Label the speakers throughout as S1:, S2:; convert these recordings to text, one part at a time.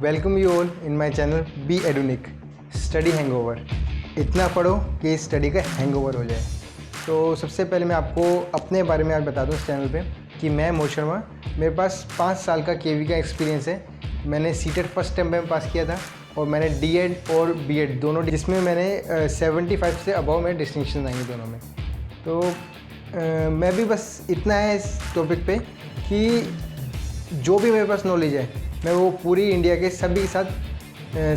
S1: Welcome you all in my channel B edunic study hangover. इतना पढ़ो कि study का हैंगओवर हो जाए। तो सबसे पहले मैं आपको अपने बारे में आज बता दूं इस चैनल पे कि मैं मोहित शर्मा, मेरे पास 5 साल का केवी का एक्सपीरियंस है। मैंने सीटेट फर्स्ट अटेम्प्ट में पास किया था और मैंने डीएड और बीएड दोनों, जिसमें मैंने 75 से अबव में डिस्टिंक्शन आएंगे दोनों में। तो मैं भी बस इतना है इस टॉपिक पे कि जो भी मेरे पास नॉलेज है मैं वो पूरी इंडिया के सभी के साथ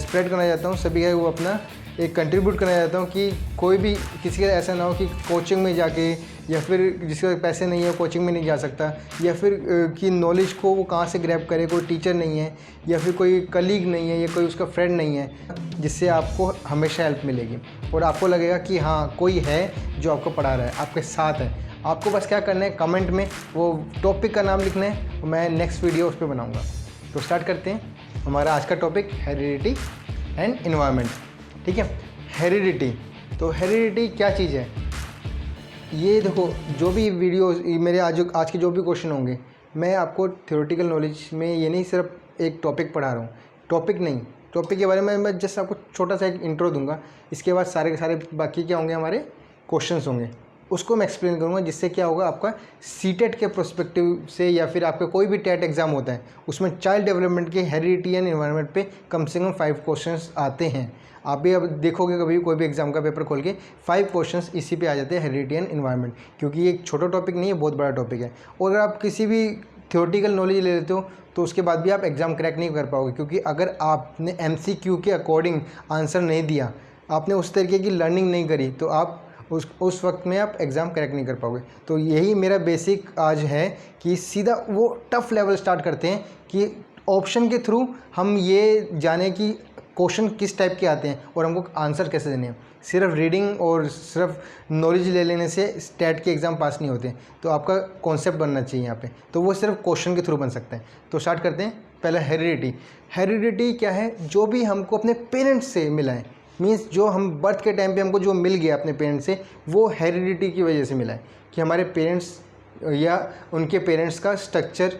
S1: स्प्रेड करना चाहता हूँ, सभी का वो अपना एक कंट्रीब्यूट करना चाहता हूँ कि कोई भी किसी का ऐसा ना हो कि कोचिंग में जाके या फिर जिसके पैसे नहीं है कोचिंग में नहीं जा सकता, या फिर कि नॉलेज को वो कहाँ से ग्रैब करे, कोई टीचर नहीं है या फिर कोई कलीग नहीं है या कोई उसका फ्रेंड नहीं है जिससे आपको हमेशा हेल्प मिलेगी और आपको लगेगा कि हाँ कोई है जो आपको पढ़ा रहा है, आपके साथ है। आपको बस क्या करना है, कमेंट में वो टॉपिक का नाम लिखना है, मैं नेक्स्ट वीडियो उस पर बनाऊँगा। तो स्टार्ट करते हैं। हमारा आज का टॉपिक हेरिडिटी एंड एनवायरनमेंट। ठीक है, हेरिडिटी। तो हेरिडिटी क्या चीज़ है, ये देखो जो भी वीडियो मेरे आज के जो भी क्वेश्चन होंगे, मैं आपको थ्योरेटिकल नॉलेज में ये नहीं सिर्फ एक टॉपिक पढ़ा रहा हूँ, टॉपिक के बारे में मैं जस्ट आपको छोटा सा एक इंट्रो दूंगा। इसके बाद सारे के सारे बाकी क्या होंगे, हमारे क्वेश्चंस होंगे, उसको मैं एक्सप्लेन करूँगा, जिससे क्या होगा आपका सीटेट के पर्सपेक्टिव से या फिर आपका कोई भी टेट एग्ज़ाम होता है उसमें चाइल्ड डेवलपमेंट के हेरिडिटी एंड एनवायरनमेंट पे कम से कम 5 क्वेश्चंस आते हैं। आप भी अब देखोगे कभी कोई भी एग्जाम का पेपर खोल के 5 क्वेश्चंस इसी पे आ जाते हैं, हेरिडिटी एंड एनवायरनमेंट, क्योंकि ये एक छोटा टॉपिक नहीं है, बहुत बड़ा टॉपिक है। और अगर आप किसी भी थ्योरेटिकल नॉलेज ले लेते हो तो उसके बाद भी आप एग्ज़ाम क्रैक नहीं कर पाओगे, क्योंकि अगर आपने MCQ के अकॉर्डिंग आंसर नहीं दिया, आपने उस तरीके की लर्निंग नहीं करी, तो आप उस वक्त में आप एग्ज़ाम क्रैक नहीं कर पाओगे। तो यही मेरा बेसिक आज है कि सीधा वो टफ़ लेवल स्टार्ट करते हैं कि ऑप्शन के थ्रू हम ये जाने कि क्वेश्चन किस टाइप के आते हैं और हमको आंसर कैसे देने हैं। सिर्फ रीडिंग और सिर्फ नॉलेज ले लेने से स्टैट के एग्ज़ाम पास नहीं होते, तो आपका कॉन्सेप्ट बनना चाहिए यहाँ पे, तो वो सिर्फ क्वेश्चन के थ्रू बन सकता है। तो स्टार्ट करते हैं। पहला हेरिडिटी क्या है, जो भी हमको अपने पेरेंट्स से मिला है, मीन्स जो हम बर्थ के टाइम पे हमको जो मिल गया अपने पेरेंट्स से, वो हेरिडिटी की वजह से मिला है। कि हमारे पेरेंट्स या उनके पेरेंट्स का structure,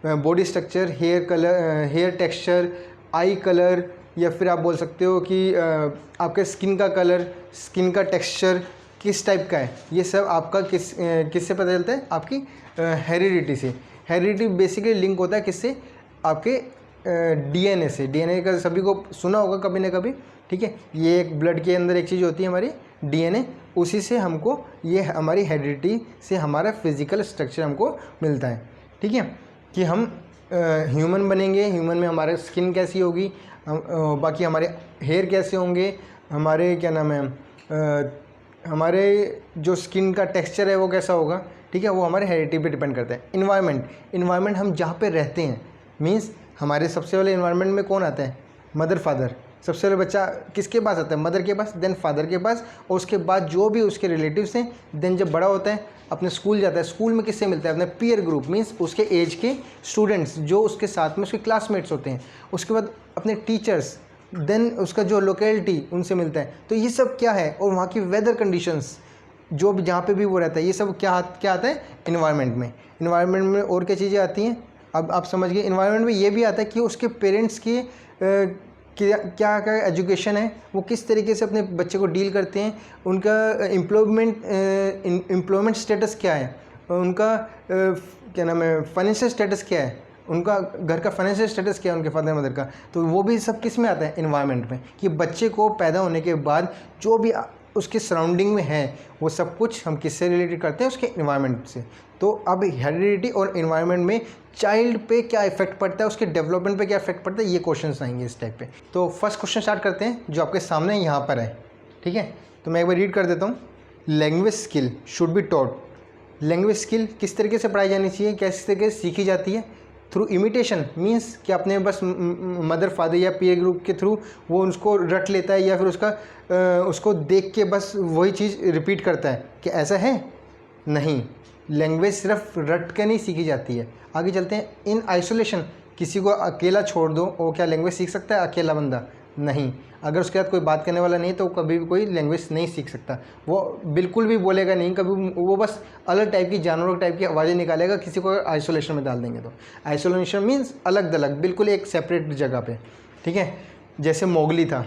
S1: body structure, hair colour, hair texture, eye colour, या फिर आप बोल सकते हो कि आपके स्किन का कलर, स्किन का टेक्सचर किस टाइप का है, ये सब आपका किससे पता चलता है, आपकी हेरिडिटी से। हेरिडिटी बेसिकली लिंक होता है किससे, आपके DNA से। DNA का सभी को सुना होगा कभी ना कभी, ठीक है। ये एक ब्लड के अंदर एक चीज़ होती है हमारी DNA, उसी से हमको ये हमारी हेरिडिटी से हमारा फिजिकल स्ट्रक्चर हमको मिलता है। ठीक है, कि हम ह्यूमन बनेंगे, ह्यूमन में हमारे स्किन कैसी होगी, बाकी हमारे हेयर कैसे होंगे, हमारे क्या नाम है, हमारे जो स्किन का टेक्सचर है वो कैसा होगा, ठीक है, वो हमारे हेरिडिटी पे डिपेंड करता है। इन्वायरमेंट हम जहाँ पे रहते हैं, मीन्स हमारे सबसे पहले इन्वायरमेंट में कौन आता है, मदर फादर। सबसे पहले बच्चा किसके पास आता है, मदर के पास, देन फादर के पास, और उसके बाद जो भी उसके रिलेटिव्स हैं। देन जब बड़ा होता है अपने स्कूल जाता है, स्कूल में किससे मिलता है, अपने पीयर ग्रुप, मीन्स उसके एज के स्टूडेंट्स जो उसके साथ में उसके क्लासमेट्स होते हैं। उसके बाद अपने टीचर्स, देन उसका जो लोकेलिटी, उनसे मिलता है। तो ये सब क्या है, और वहाँ की वेदर कंडीशंस जो भी जहाँ पे भी वो रहता है, ये सब क्या आता है इन्वायरमेंट में। और क्या चीज़ें आती हैं, अब आप समझ गए। इन्वायरमेंट में ये भी आता है कि उसके पेरेंट्स की क्या एजुकेशन है, वो किस तरीके से अपने बच्चे को डील करते हैं, उनका एम्प्लॉयमेंट स्टेटस क्या है, उनका क्या नाम है, फाइनेंशियल स्टेटस क्या है, उनका घर का फाइनेंशियल स्टेटस क्या है, उनके फादर मदर का। तो वो भी सब किस में आता है, इन्वायरमेंट में। कि बच्चे को पैदा होने के बाद जो भी उसके सराउंडिंग में है वो सब कुछ हम किससे रिलेटेड करते हैं, उसके इन्वायरमेंट से। तो अब हेरिडिटी और इन्वायरमेंट में चाइल्ड पे क्या इफेक्ट पड़ता है, उसके डेवलपमेंट पे क्या इफेक्ट पड़ता है, ये क्वेश्चंस आएंगे इस टाइप पे। तो फर्स्ट क्वेश्चन स्टार्ट करते हैं जो आपके सामने यहाँ पर है। ठीक है, तो मैं एक बार रीड कर देता हूँ। Language skill should be taught. Language skill किस तरीके से पढ़ाई जानी चाहिए, किस तरीके से सीखी जाती है, थ्रू इमिटेशन, मीन्स कि अपने बस मदर फादर या पीयर ग्रुप के थ्रू वो उसको रट लेता है, या फिर उसको देख के बस वही चीज़ रिपीट करता है कि ऐसा है। नहीं, लैंग्वेज सिर्फ रट के नहीं सीखी जाती है। आगे चलते हैं। इन आइसोलेशन, किसी को अकेला छोड़ दो, वो क्या लैंग्वेज सीख सकता है अकेला बंदा? नहीं। अगर उसके साथ कोई बात करने वाला नहीं तो कभी भी कोई लैंग्वेज नहीं सीख सकता। वो बिल्कुल भी बोलेगा नहीं कभी, वो बस अलग टाइप की, जानवरों टाइप की आवाज़ें निकालेगा किसी को आइसोलेशन में डाल देंगे तो। आइसोलेशन मीन्स अलग थलग, बिल्कुल एक सेपरेट जगह पे। ठीक है, जैसे मोगली था।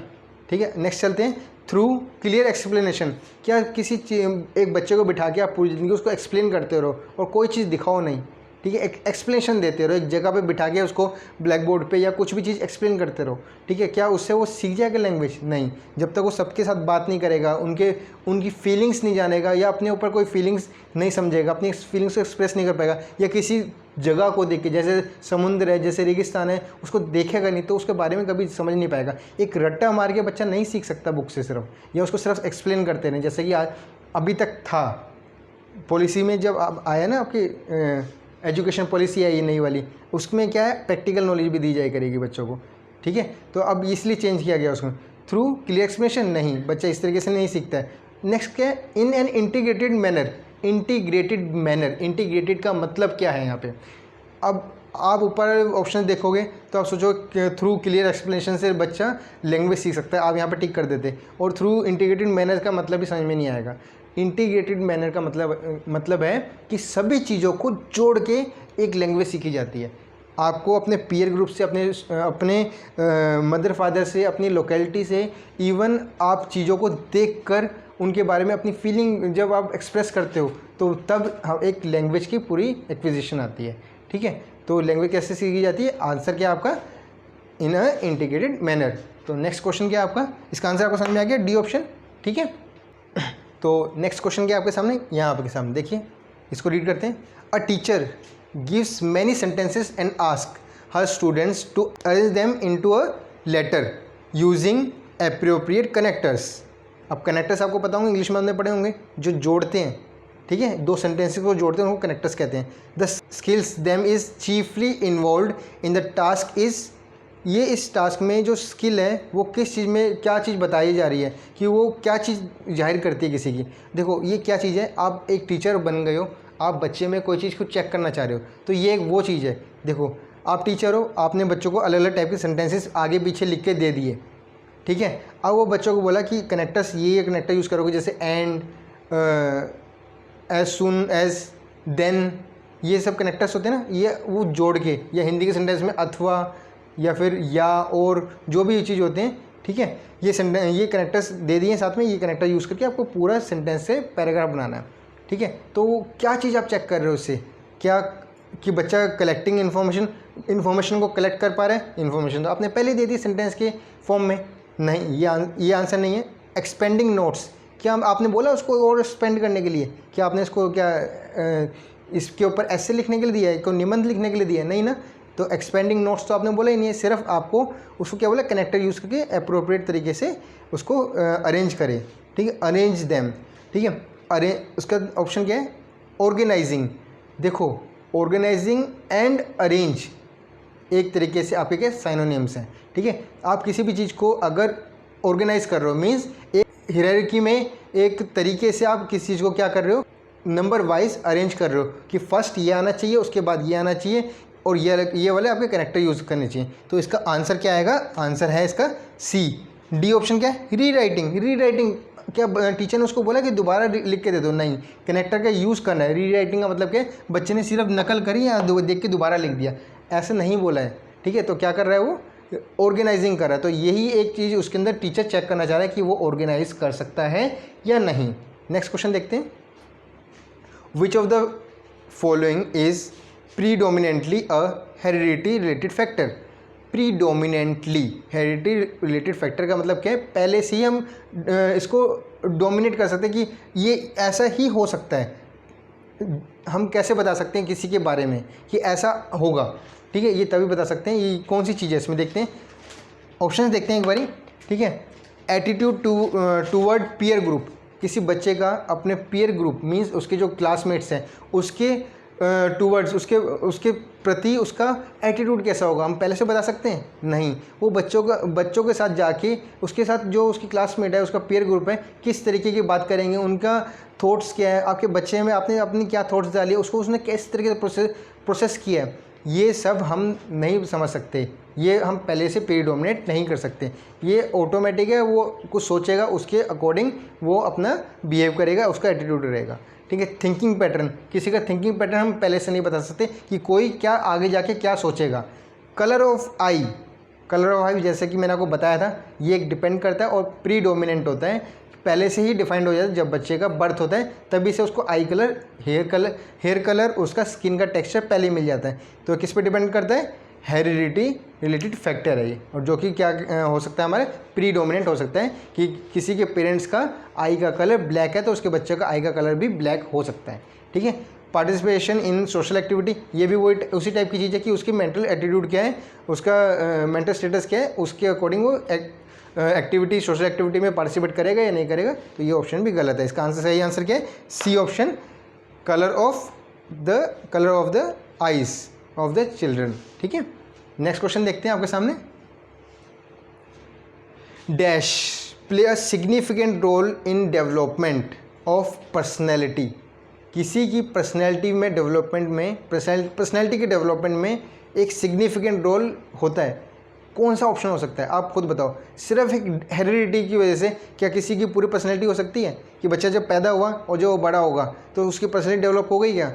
S1: ठीक है, नेक्स्ट चलते हैं, थ्रू क्लियर एक्सप्लेनेशन। क्या किसी एक बच्चे को बिठा के आप पूरी ज़िंदगी उसको एक्सप्लेन करते रहो और कोई चीज़ दिखाओ नहीं। ठीक है, एक एक्सप्लेनेशन देते रहो, एक जगह पे बिठा के उसको ब्लैक बोर्ड पे या कुछ भी चीज़ एक्सप्लेन करते रहो। ठीक है, क्या उससे वो सीख जाएगा लैंग्वेज? नहीं, जब तक वो सबके साथ बात नहीं करेगा, उनकी फीलिंग्स नहीं जानेगा या अपने ऊपर कोई फीलिंग्स नहीं समझेगा, अपनी फीलिंग्स को एक्सप्रेस नहीं कर पाएगा, या किसी जगह को देख के, जैसे समुद्र है, जैसे रेगिस्तान है, उसको देखेगा नहीं तो उसके बारे में कभी समझ नहीं पाएगा। एक रट्टा मार के बच्चा नहीं सीख सकता बुक से सिर्फ, या उसको सिर्फ एक्सप्लेन करते रहें। जैसे कि आज अभी तक था पॉलिसी में, जब अब आया ना आपकी एजुकेशन पॉलिसी आई नई वाली, उसमें क्या है, प्रैक्टिकल नॉलेज भी दी जाए करेगी बच्चों को। ठीक है, तो अब इसलिए चेंज किया गया उसको। थ्रू क्लियर एक्सप्लेनेशन नहीं, बच्चा इस तरीके से नहीं सीखता है। नेक्स्ट क्या है, in an integrated manner. Integrated manner, integrated का मतलब क्या है यहाँ पे? अब आप ऊपर ऑप्शन देखोगे तो आप सोचो थ्रू क्लियर एक्सप्लेनेशन से बच्चा लैंग्वेज सीख सकता है, आप यहाँ पे टिक कर देते, और थ्रू इंटीग्रेटेड मैनर का मतलब भी समझ में नहीं आएगा। इंटीग्रेटेड मैनर का मतलब है कि सभी चीज़ों को जोड़ के एक लैंग्वेज सीखी जाती है। आपको अपने पीयर ग्रुप से, अपने मदर फादर से, अपनी लोकेलिटी से, इवन आप चीज़ों को देखकर उनके बारे में अपनी फीलिंग जब आप एक्सप्रेस करते हो तो तब एक लैंग्वेज की पूरी एक्विजिशन आती है। ठीक है, तो लैंग्वेज कैसे सीखी जाती है? आंसर क्या आपका? इन अ इंटीग्रेटेड मैनर। तो नेक्स्ट क्वेश्चन क्या आपका? इसका आंसर आपको समझ में आ गया, डी ऑप्शन। ठीक है, तो नेक्स्ट क्वेश्चन क्या आपके सामने? यहाँ आपके सामने देखिए, इसको रीड करते हैं। A teacher gives many sentences and ask her students to arrange them into a letter using appropriate connectors. अब कनेक्टर्स आपको पता होंगे, इंग्लिश में हमने पढ़े होंगे, जो जोड़ते हैं। ठीक है, दो सेंटेंसेस को जोड़ते हैं उनको कनेक्टर्स कहते हैं। The skills them is chiefly involve in the task is. ये इस टास्क में जो स्किल है वो किस चीज़ में, क्या चीज़ बताई जा रही है कि वो क्या चीज़ जाहिर करती है किसी की। देखो ये क्या चीज़ है, आप एक टीचर बन गए हो, आप बच्चे में कोई चीज़ को चेक करना चाह रहे हो, तो ये एक वो चीज़ है। देखो आप टीचर हो, आपने बच्चों को अलग अलग टाइप के सेंटेंसेस आगे पीछे लिख के दे दिए। ठीक है, अब वो बच्चों को बोला कि कनेक्टर्स, ये कनेक्टर यूज़ करोगे, जैसे and, as soon as, then, ये सब कनेक्टर्स होते हैं ना, ये वो जोड़ के, या हिंदी के सेंटेंस में अथवा या फिर या और जो भी चीज़ होते हैं। ठीक है, ये कनेक्टर्स दे दिए साथ में, ये कनेक्टर यूज़ करके आपको पूरा सेंटेंस से पैराग्राफ बनाना है। ठीक है, तो क्या चीज़ आप चेक कर रहे हो उससे? क्या कि बच्चा कलेक्टिंग इन्फॉर्मेशन को कलेक्ट कर पा रहा है? इन्फॉर्मेशन तो आपने पहले दे दी सेंटेंस के फॉर्म में। नहीं, ये आंसर नहीं है। एक्सपेंडिंग नोट्स, क्या आपने बोला उसको और एक्सपेंड करने के लिए? क्या आपने इसको इसके ऊपर ऐसे लिखने के लिए दिया है, कोई निबंध लिखने के लिए दिया है? नहीं ना, तो एक्सपेंडिंग नोट्स तो आपने बोला ही नहीं है। सिर्फ आपको उसको क्या बोला, कनेक्टर यूज़ करके अप्रोप्रिएट तरीके से उसको अरेंज करें। ठीक है, अरेंज देम। ठीक है, उसका ऑप्शन क्या है? ऑर्गेनाइजिंग। देखो ऑर्गेनाइजिंग एंड अरेंज एक तरीके से आपके क्या साइनोनिम्स हैं। ठीक है, आप किसी भी चीज़ को अगर ऑर्गेनाइज कर रहे हो, मीन्स एक हियरार्की में एक तरीके से आप किसी चीज़ को क्या कर रहे हो, नंबर वाइज अरेंज कर रहे हो कि फर्स्ट ये आना चाहिए, उसके बाद ये आना चाहिए, और ये वाले आपके कनेक्टर यूज़ करने चाहिए। तो इसका आंसर क्या आएगा? आंसर है इसका सी, डी ऑप्शन। क्या है? रीराइटिंग। क्या टीचर ने उसको बोला कि दोबारा लिख के दे दो? नहीं, कनेक्टर का यूज़ करना है। रीराइटिंग का मतलब क्या है, बच्चे ने सिर्फ नकल करी या देख के दोबारा लिख दिया, ऐसे नहीं बोला है। ठीक है, तो क्या कर रहा है वो? ऑर्गेनाइजिंग कर रहा है। तो यही एक चीज़ उसके अंदर टीचर चेक करना चाह रहा है कि वो ऑर्गेनाइज कर सकता है या नहीं। नेक्स्ट क्वेश्चन देखते हैं। Which of the following is predominantly a heredity related factor? Predominantly heredity related factor का मतलब क्या है? पहले से ही हम इसको डोमिनेट कर सकते हैं कि ये ऐसा ही हो सकता है। हम कैसे बता सकते हैं किसी के बारे में कि ऐसा होगा? ठीक है, ये तभी बता सकते हैं। ये कौन सी चीज़ है इसमें? देखते हैं, ऑप्शन देखते हैं एक बारी। ठीक है, एटीट्यूड टूवर्ड पीयर ग्रुप। किसी बच्चे का अपने पीयर ग्रुप मीन्स उसके जो क्लासमेट्स हैं उसके टूवर्ड्स, उसके प्रति उसका एटीट्यूड कैसा होगा? हम पहले से बता सकते हैं? नहीं। वो बच्चों के साथ जाके उसके साथ जो उसकी क्लासमेट है, उसका पीयर ग्रुप है, किस तरीके की बात करेंगे, उनका थॉट्स क्या है, आपके बच्चे में आपने अपनी क्या थॉट्स डाली है, उसको उसने किस तरीके से प्रोसेस किया है, ये सब हम नहीं समझ सकते। ये हम पहले से प्रीडोमिनेट नहीं कर सकते। ये ऑटोमेटिक है, वो कुछ सोचेगा उसके अकॉर्डिंग वो अपना बिहेव करेगा, उसका एटीट्यूड रहेगा। ठीक है, थिंकिंग पैटर्न, किसी का थिंकिंग पैटर्न हम पहले से नहीं बता सकते कि कोई क्या आगे जाके क्या सोचेगा। Colour of eye, colour of eye जैसे कि मैंने आपको बताया था, ये एक डिपेंड करता है और प्रीडोमिनेंट होता है, पहले से ही डिफाइंड हो जाता है। जब बच्चे का बर्थ होता है तभी से उसको आई कलर, हेयर कलर, उसका स्किन का टेक्सचर पहले ही मिल जाता है। तो किस पे डिपेंड करता है? हेरिडिटी रिलेटेड फैक्टर है ये, और जो कि क्या हो सकता है हमारे प्रीडोमिनेंट हो सकता है कि किसी के पेरेंट्स का आई का कलर ब्लैक है तो उसके बच्चे का आई का कलर भी ब्लैक हो सकता है। ठीक है। पार्टिसिपेशन इन सोशल एक्टिविटी, ये भी वही उसी टाइप की चीज़ है कि उसकी मेंटल एटीट्यूड क्या है, उसका मेंटल स्टेटस क्या है, उसके अकॉर्डिंग वो एक्टिविटी, सोशल एक्टिविटी में पार्टिसिपेट करेगा या नहीं करेगा। तो ये ऑप्शन भी गलत है। इसका आंसर, सही आंसर क्या है? C option, colour of the eyes of the children. ठीक है। नेक्स्ट क्वेश्चन देखते हैं आपके सामने। Dash play a significant role in development of personality, किसी की पर्सनैलिटी में डेवलपमेंट में, पर्सनैलिटी के डेवलपमेंट में एक सिग्निफिकेंट रोल होता है। कौन सा ऑप्शन हो सकता है? आप खुद बताओ। सिर्फ एक हेरिडिटी की वजह से क्या किसी की पूरी पर्सनैलिटी हो सकती है कि बच्चा जब पैदा हुआ और जो बड़ा होगा तो उसकी पर्सनैलिटी डेवलप हो गई क्या?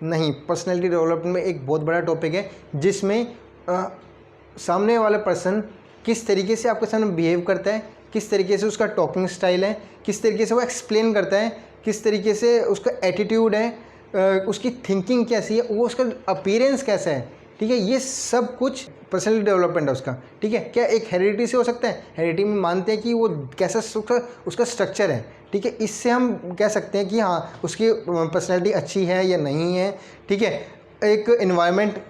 S1: नहीं। पर्सनैलिटी डेवलपमेंट में एक बहुत बड़ा टॉपिक है जिसमें सामने वाला पर्सन किस तरीके से आपके सामने बिहेव करता है, किस तरीके से उसका टॉकिंग स्टाइल है, किस तरीके से वो एक्सप्लेन करता है, किस तरीके से उसका एटीट्यूड है, उसकी थिंकिंग कैसी है, वो उसका अपीयरेंस कैसा है। ठीक है। ये सब कुछ पर्सनल डेवलपमेंट है उसका। ठीक है। क्या एक हेरिडिटी से हो सकता है? हेरिडिटी में मानते हैं कि वो कैसा उसका स्ट्रक्चर है। ठीक है। इससे हम कह सकते हैं कि हाँ उसकी पर्सनैलिटी अच्छी है या नहीं है। ठीक है। एक इन्वायरमेंट,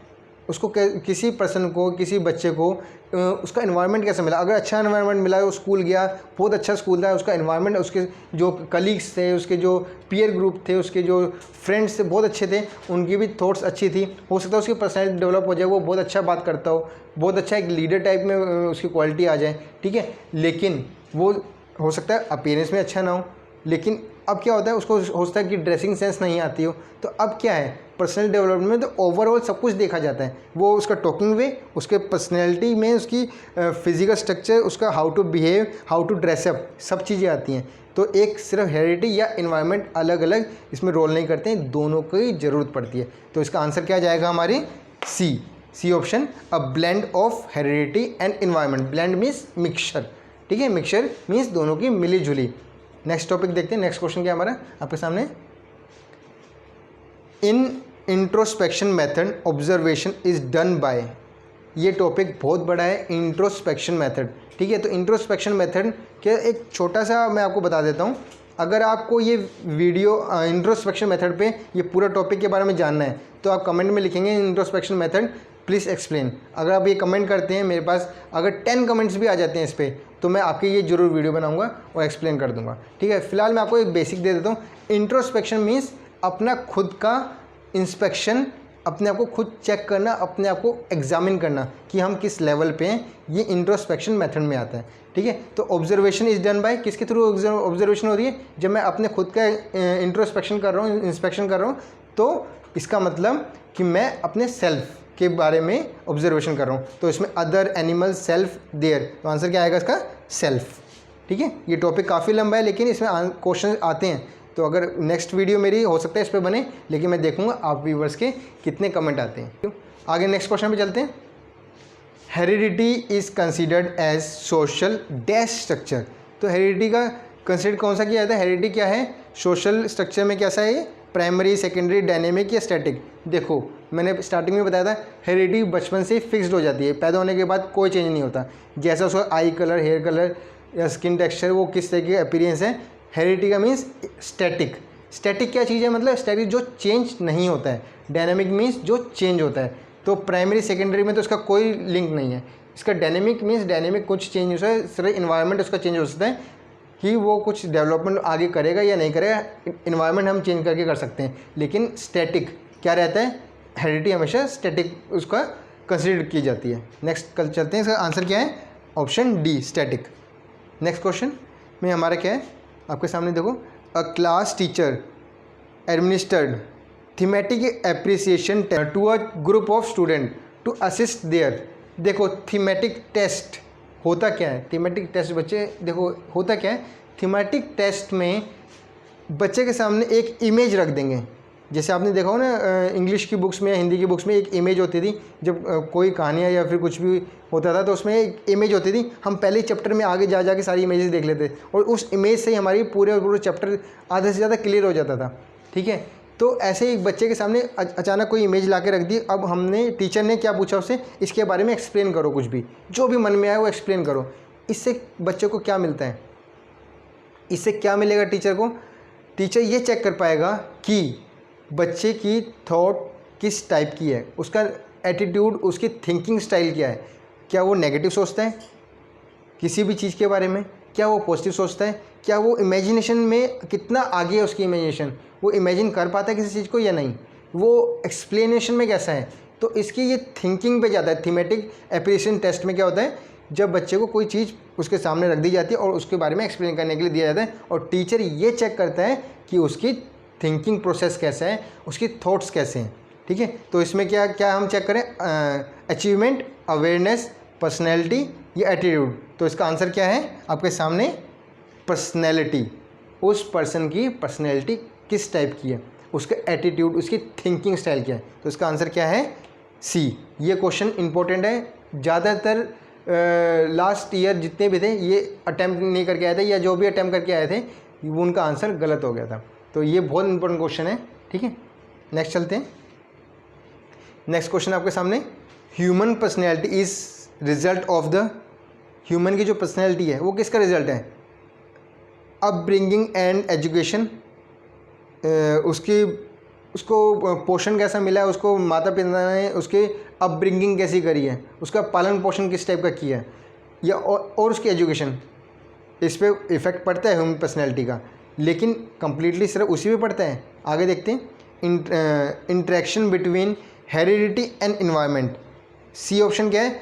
S1: उसको किसी पर्सन को, किसी बच्चे को उसका इन्वायरमेंट कैसा मिला। अगर अच्छा इन्वायरमेंट मिला, वो स्कूल गया, बहुत अच्छा स्कूल था, उसका इन्वायरमेंट, उसके जो कलीग्स थे, उसके जो पीयर ग्रुप थे, उसके जो फ्रेंड्स थे बहुत अच्छे थे, उनकी भी थॉट्स अच्छी थी, हो सकता है उसकी पर्सनैलिटी डेवलप हो जाए, वो बहुत अच्छा बात करता हो, बहुत अच्छा एक लीडर टाइप में उसकी क्वालिटी आ जाए। ठीक है। लेकिन वो हो सकता है अपीयरेंस में अच्छा ना हो। लेकिन अब क्या होता है, उसको हो सकता है कि ड्रेसिंग सेंस नहीं आती हो। तो अब क्या है, पर्सनल डेवलपमेंट में तो ओवरऑल सब कुछ देखा जाता है। वो उसका टॉकिंग वे, उसके पर्सनैलिटी में उसकी फिजिकल स्ट्रक्चर, उसका how to behave, how to dress up, सब चीज़ें आती हैं। तो एक सिर्फ हेरिडिटी या इन्वायरमेंट अलग अलग इसमें रोल नहीं करते हैं, दोनों की ज़रूरत पड़ती है। तो इसका आंसर क्या जाएगा हमारी? C option, a blend of heredity and environment. Blend means mixture. ठीक है। मिक्सचर मीन्स दोनों की मिली जुली। नेक्स्ट टॉपिक देखते हैं। नेक्स्ट क्वेश्चन क्या हमारा आपके सामने? In introspection method observation is done by, ये टॉपिक बहुत बड़ा है, इंट्रोस्पेक्शन मेथड। ठीक है। तो इंट्रोस्पेक्शन मेथड क्या, एक छोटा सा मैं आपको बता देता हूँ। अगर आपको ये वीडियो इंट्रोस्पेक्शन मेथड पे ये पूरा टॉपिक के बारे में जानना है तो आप कमेंट में लिखेंगे इंट्रोस्पेक्शन मेथड प्लीज़ एक्सप्लेन। अगर आप ये कमेंट करते हैं, मेरे पास अगर 10 कमेंट्स भी आ जाते हैं इस पर, तो मैं आपके ये जरूर वीडियो बनाऊंगा और एक्सप्लेन कर दूंगा। ठीक है। फिलहाल मैं आपको एक बेसिक दे देता हूँ। इंट्रोस्पेक्शन मीन्स अपना खुद का इंस्पेक्शन, अपने आप को खुद चेक करना, अपने आप को एग्जामिन करना कि हम किस लेवल पे हैं, ये इंट्रोस्पेक्शन मेथड में आता है। ठीक है। तो ऑब्जर्वेशन इज डन बाय, किसके थ्रू ऑब्जर्वेशन हो रही है? जब मैं अपने खुद का इंट्रोस्पेक्शन कर रहा हूँ, इंस्पेक्शन कर रहा हूँ, तो इसका मतलब कि मैं अपने सेल्फ के बारे में ऑब्जर्वेशन कर रहा हूँ। तो इसमें अदर, एनिमल, सेल्फ, देयर, तो आंसर क्या आएगा इसका? सेल्फ। ठीक है। ये टॉपिक काफ़ी लंबा है लेकिन इसमें क्वेश्चन आते हैं, तो अगर नेक्स्ट वीडियो मेरी हो सकता है इस पर बने, लेकिन मैं देखूंगा आप व्यूवर्स के कितने कमेंट आते हैं। आगे नेक्स्ट क्वेश्चन पे चलते हैं। Heredity is considered as social dash structure, तो हेरिडिटी का कंसिडर कौन सा किया जाता है? हेरिडिटी क्या है? सोशल स्ट्रक्चर में कैसा है ये? प्राइमरी, सेकेंडरी, डायनेमिक या स्टैटिक? देखो मैंने स्टार्टिंग में बताया था, हेरिडिटी बचपन से ही फिक्स्ड हो जाती है, पैदा होने के बाद कोई चेंज नहीं होता। जैसा उसका आई कलर, हेयर कलर या स्किन टेक्सचर, वो किस तरह की अपीयरेंस है। हेरिडिटी का मीन्स स्टैटिक। स्टैटिक क्या चीज़ है? मतलब स्टैटिक जो चेंज नहीं होता है। डायनेमिक मीन्स जो चेंज होता है। तो प्राइमरी, सेकेंडरी में तो इसका कोई लिंक नहीं है। इसका डायनेमिक मीन्स डायनेमिक कुछ चेंज होता है, सिर्फ इन्वायरमेंट उसका चेंज हो सकता है कि वो कुछ डेवलपमेंट आगे करेगा या नहीं करेगा, इन्वायरमेंट हम चेंज करके कर सकते हैं। लेकिन स्टैटिक क्या रहता है? हेरिडिटी हमेशा स्टैटिक उसका कंसिडर की जाती है। नेक्स्ट कल चलते हैं, इसका आंसर क्या है? Option D, static. Next question में हमारा क्या है आपके सामने? देखो, a class teacher administered thematic appreciation to a group of student to assist their. देखो थीमेटिक टेस्ट होता क्या है? थीमेटिक टेस्ट बच्चे देखो होता क्या है? थीमेटिक टेस्ट में बच्चे के सामने एक इमेज रख देंगे, जैसे आपने देखा हो ना इंग्लिश की बुक्स में, हिंदी की बुक्स में एक इमेज होती थी, जब कोई कहानियाँ या फिर कुछ भी होता था तो उसमें एक इमेज होती थी, हम पहले चैप्टर में आगे जा के सारी इमेजेस देख लेते और उस इमेज से ही हमारी पूरे चैप्टर आधे से ज़्यादा क्लियर हो जाता था। ठीक है, तो ऐसे ही एक बच्चे के सामने अचानक कोई इमेज ला के रख दी। अब हमने, टीचर ने क्या पूछा उससे, इसके बारे में एक्सप्लेन करो, कुछ भी जो भी मन में आए वो एक्सप्लेन करो। इससे बच्चे को क्या मिलता है, इससे क्या मिलेगा टीचर को? टीचर ये चेक कर पाएगा कि बच्चे की थॉट किस टाइप की है, उसका एटीट्यूड, उसकी थिंकिंग स्टाइल क्या है। क्या वो नेगेटिव सोचता है किसी भी चीज़ के बारे में, क्या वो पॉजिटिव सोचता है, क्या वो इमेजिनेशन में कितना आगे है उसकी इमेजिनेशन, वो इमेजिन कर पाता है किसी चीज़ को या नहीं, वो एक्सप्लेनेशन में कैसा है। तो इसकी ये थिंकिंग पे जाता है। थीमेटिक एप्रिसिएशन टेस्ट में क्या होता है, जब बच्चे को कोई चीज़ उसके सामने रख दी जाती है और उसके बारे में एक्सप्लेन करने के लिए दिया जाता है और टीचर ये चेक करता है कि उसकी थिंकिंग प्रोसेस कैसा है, उसकी थॉट्स कैसे हैं। ठीक है, तो इसमें क्या क्या हम चेक करें, अचीवमेंट, अवेयरनेस, पर्सनैलिटी या एटीट्यूड। तो इसका आंसर क्या है आपके सामने, पर्सनैलिटी। उस पर्सन की पर्सनैलिटी किस टाइप की है, उसका एटीट्यूड, उसकी थिंकिंग स्टाइल क्या है। तो इसका आंसर क्या है, सी। ये क्वेश्चन इंपॉर्टेंट है, ज़्यादातर लास्ट ईयर जितने भी थे ये अटैम्प्ट नहीं करके आए थे, या जो भी अटैम्प्ट करके आए थे वो उनका आंसर गलत हो गया था। तो ये बहुत इंपॉर्टेंट क्वेश्चन है। ठीक है, नेक्स्ट चलते हैं। नेक्स्ट क्वेश्चन आपके सामने, human personality is result of the, human की जो पर्सनैलिटी है वो किसका रिजल्ट है, अपब्रिंगिंग एंड एजुकेशन। उसको पोषण कैसा मिला है, उसको माता पिता ने उसके अपब्रिंगिंग कैसी करी है, उसका पालन पोषण किस टाइप का किया है, या और उसकी एजुकेशन, इस पर इफ़ेक्ट पड़ता है ह्यूमन पर्सनैलिटी का। लेकिन कंप्लीटली सिर्फ उसी पे पड़ता है। आगे देखते हैं, interaction between heredity and environment. C option क्या है,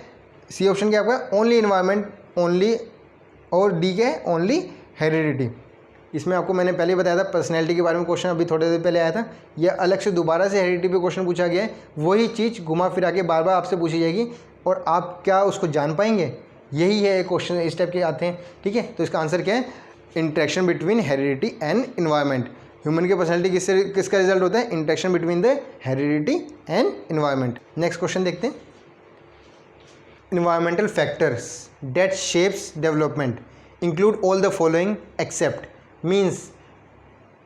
S1: सी ऑप्शन क्या आपका, ओनली इन्वायरमेंट, ओनली, और डी क्या है, ओनली हेरिडिटी। इसमें आपको मैंने पहले बताया था पर्सनैलिटी के बारे में क्वेश्चन अभी थोड़ी देर पहले आया था, यह अलग से दोबारा से हेरिडिटी पे क्वेश्चन पूछा गया है। वही चीज़ घुमा फिरा के बार बार आपसे पूछी जाएगी और आप क्या उसको जान पाएंगे, यही है क्वेश्चन इस टाइप के आते हैं। ठीक है, तो इसका आंसर क्या है, interaction between heredity and environment. Human की पर्सनैलिटी किसका रिजल्ट होता है, interaction between the heredity and environment. Next question देखते हैं, environmental factors that shapes development include all the following except, means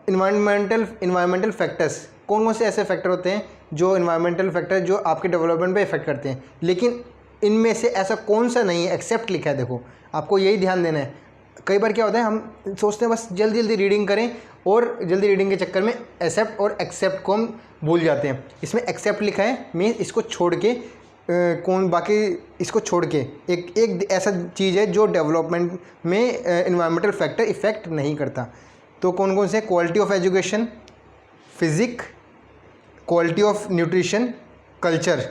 S1: environmental factors कौन कौन से ऐसे फैक्टर होते हैं जो environmental factor जो आपके डेवलपमेंट पे इफेक्ट करते हैं, लेकिन इनमें से ऐसा कौन सा नहीं है, एक्सेप्ट लिखा है। देखो आपको यही ध्यान देना है। कई बार क्या होता है, हम सोचते हैं बस जल्दी जल्दी रीडिंग करें और जल्दी रीडिंग के चक्कर में एक्सेप्ट और एक्सेप्ट को हम भूल जाते हैं। इसमें एक्सेप्ट लिखा है, मीन्स इसको छोड़ के कौन, बाकी इसको छोड़ के एक ऐसा चीज़ है जो डेवलपमेंट में इन्वायरमेंटल फैक्टर इफ़ेक्ट नहीं करता। तो कौन कौन से, quality of education, physique, quality of nutrition, culture,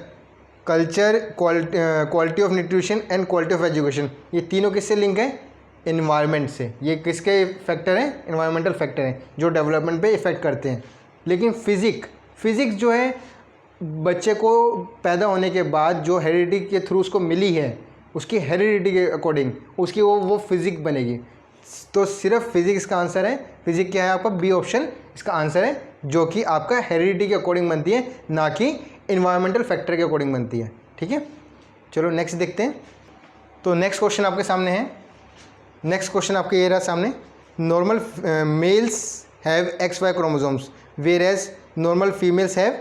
S1: quality of nutrition and quality of education. ये तीनों किससे लिंक है, इन्वायरमेंट से। ये किसके फैक्टर हैं, इन्वायरमेंटल फैक्टर हैं जो डेवलपमेंट पे इफ़ेक्ट करते हैं। लेकिन फिज़िक्स जो है बच्चे को पैदा होने के बाद जो हेरिडिटी के थ्रू उसको मिली है, उसकी हेरिडिटी के अकॉर्डिंग उसकी वो फिजिक्स बनेगी। तो सिर्फ फिजिक्स का आंसर है, फिजिक्स क्या है आपका, बी ऑप्शन इसका आंसर है, जो कि आपका हेरिडिटी के अकॉर्डिंग बनती है, ना कि इन्वायरमेंटल फैक्टर के अकॉर्डिंग बनती है। ठीक है, चलो नेक्स्ट देखते हैं। तो नेक्स्ट क्वेश्चन आपके सामने है, नेक्स्ट क्वेश्चन आपके ये रहा सामने, normal males have XY chromosomes whereas normal females have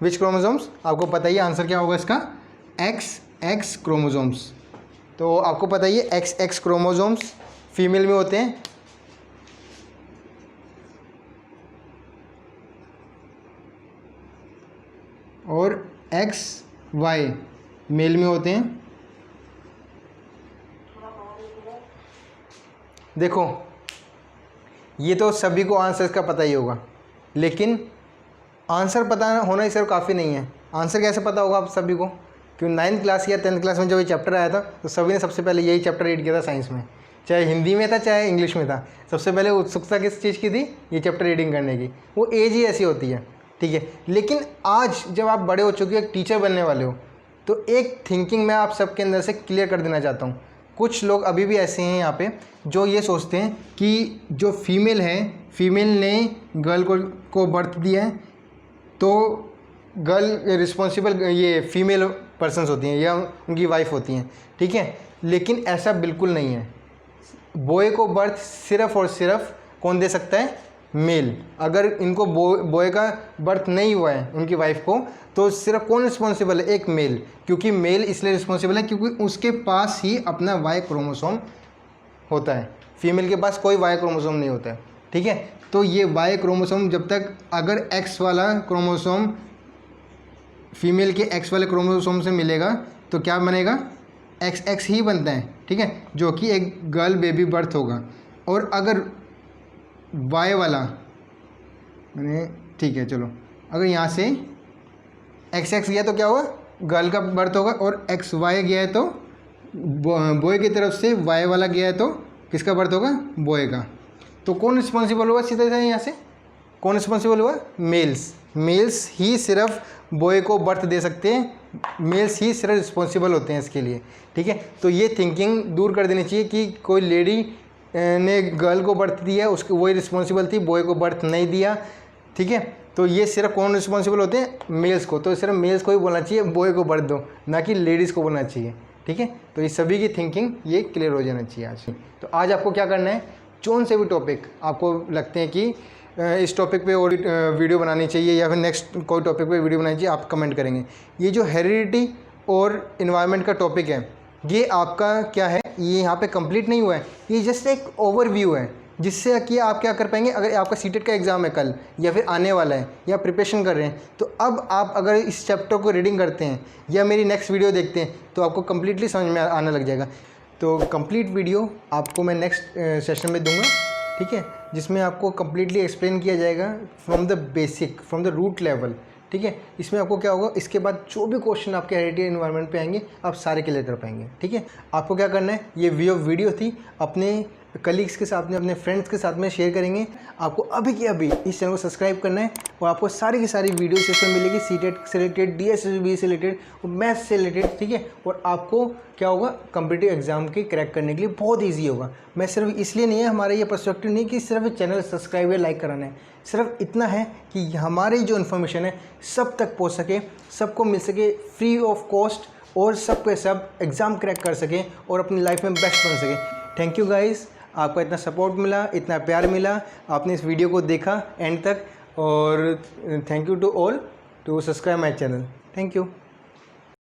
S1: which chromosomes. आपको पता ही आंसर क्या होगा इसका, XX क्रोमोसोम्स। तो आपको पता ही है XX क्रोमोसोम्स फीमेल में होते हैं, और XY मेल में होते हैं। देखो ये तो सभी को आंसर इसका पता ही होगा, लेकिन आंसर पता होना ही सिर्फ काफ़ी नहीं है। आंसर कैसे पता होगा आप सभी को, क्यों 9th क्लास या 10th क्लास में जब ये चैप्टर आया था तो सभी ने सबसे पहले यही चैप्टर रीड किया था साइंस में, चाहे हिंदी में था चाहे इंग्लिश में था। सबसे पहले उत्सुकता किस चीज़ की थी, ये चैप्टर रीडिंग करने की। वो एज ही ऐसी होती है। ठीक है, लेकिन आज जब आप बड़े हो चुके हो, एक टीचर बनने वाले हो, तो एक थिंकिंग मैं आप सबके अंदर से क्लियर कर देना चाहता हूँ। कुछ लोग अभी भी ऐसे हैं यहाँ पे जो ये सोचते हैं कि जो फीमेल है, फीमेल ने गर्ल को बर्थ दिया है, तो गर्ल रिस्पॉन्सिबल ये फीमेल पर्सन्स होती हैं या उनकी वाइफ होती हैं, ठीक है। लेकिन ऐसा बिल्कुल नहीं है। बॉय को बर्थ सिर्फ़ और सिर्फ कौन दे सकता है? मेल। अगर इनको बॉय का बर्थ नहीं हुआ है उनकी वाइफ को, तो सिर्फ कौन रिस्पॉन्सिबल है? एक मेल। क्योंकि मेल इसलिए रिस्पॉन्सिबल है क्योंकि उसके पास ही अपना वाई क्रोमोसोम होता है। फीमेल के पास कोई वाई क्रोमोसोम नहीं होता है, ठीक है। तो ये वाई क्रोमोसोम जब तक अगर एक्स वाला क्रोमोसोम फीमेल के एक्स वाले क्रोमोसोम से मिलेगा तो क्या बनेगा? एक्स एक्स ही बनता है, ठीक है, जो कि एक गर्ल बेबी बर्थ होगा। और अगर वाई वाला मैंने, ठीक है चलो, अगर यहाँ से एक्स एक्स गया तो क्या होगा? गर्ल का बर्थ होगा। और एक्स वाई गया है तो बॉय की तरफ से वाई वाला गया है तो किसका बर्थ होगा? बॉय का। तो कौन रिस्पॉन्सिबल हुआ सीधे से? यहाँ से कौन रिस्पॉन्सिबल हुआ? मेल्स। मेल्स ही सिर्फ बॉय को बर्थ दे सकते हैं, मेल्स ही सिर्फ रिस्पॉन्सिबल होते हैं इसके लिए, ठीक है। तो ये थिंकिंग दूर कर देनी चाहिए कि कोई लेडी ने गर्ल को बर्थ दिया, उसको वही रिस्पॉन्सिबल थी, बॉय को बर्थ नहीं दिया, ठीक है। तो ये सिर्फ कौन रिस्पॉन्सिबल होते हैं? मेल्स को। तो सिर्फ मेल्स को ही बोलना चाहिए बॉय को बर्थ दो, ना कि लेडीज़ को बोलना चाहिए, ठीक है। तो ये सभी की थिंकिंग ये क्लियर हो जाना चाहिए आज। तो आज आपको क्या करना है, कौन से भी टॉपिक आपको लगते हैं कि इस टॉपिक पे और वीडियो बनानी चाहिए या फिर नेक्स्ट कोई टॉपिक पे वीडियो बनानी चाहिए, आप कमेंट करेंगे। ये जो हेरिडिटी और इन्वायरमेंट का टॉपिक है, ये आपका क्या है, ये यहाँ पे कंप्लीट नहीं हुआ है, ये जस्ट एक ओवरव्यू है जिससे कि आप क्या कर पाएंगे। अगर आपका सीटेट का एग्ज़ाम है कल या फिर आने वाला है या प्रिपरेशन कर रहे हैं, तो अब आप अगर इस चैप्टर को रीडिंग करते हैं या मेरी नेक्स्ट वीडियो देखते हैं तो आपको कम्प्लीटली समझ में आने लग जाएगा। तो कंप्लीट वीडियो आपको मैं नेक्स्ट सेशन में दूंगा, ठीक है, जिसमें आपको कम्प्लीटली एक्सप्लेन किया जाएगा from the basic, from the root level, ठीक है। इसमें आपको क्या होगा, इसके बाद जो भी क्वेश्चन आपके हेरिडिटी एनवायरनमेंट पे आएंगे आप सारे क्लियर कर पाएंगे, ठीक है। आपको क्या करना है, ये वीडियो थी अपने कलीग्स के साथ में, अपने फ्रेंड्स के साथ में शेयर करेंगे। आपको अभी के अभी इस चैनल को सब्सक्राइब करना है और आपको सारी की सारी वीडियोस इसमें मिलेगी, सीटेट से रिलेटेड, DSSB से रिलेटेड और मैथ्स से रिलेटेड, ठीक है। और आपको क्या होगा, कॉम्पिटिटिव एग्जाम के क्रैक करने के लिए बहुत ईजी होगा। मैं सिर्फ इसलिए नहीं है, हमारा ये पर्सपेक्टिव नहीं कि सिर्फ चैनल सब्सक्राइब या लाइक कराना है, सिर्फ इतना है कि हमारी जो इन्फॉर्मेशन है सब तक पहुँच सके, सबको मिल सके फ्री ऑफ कॉस्ट, और सब के सब एग्ज़ाम क्रैक कर सकें और अपनी लाइफ में बेस्ट बन सकें। थैंक यू गाइज़, आपका इतना सपोर्ट मिला, इतना प्यार मिला, आपने इस वीडियो को देखा एंड तक, और thank you to all to subscribe my channel. Thank you.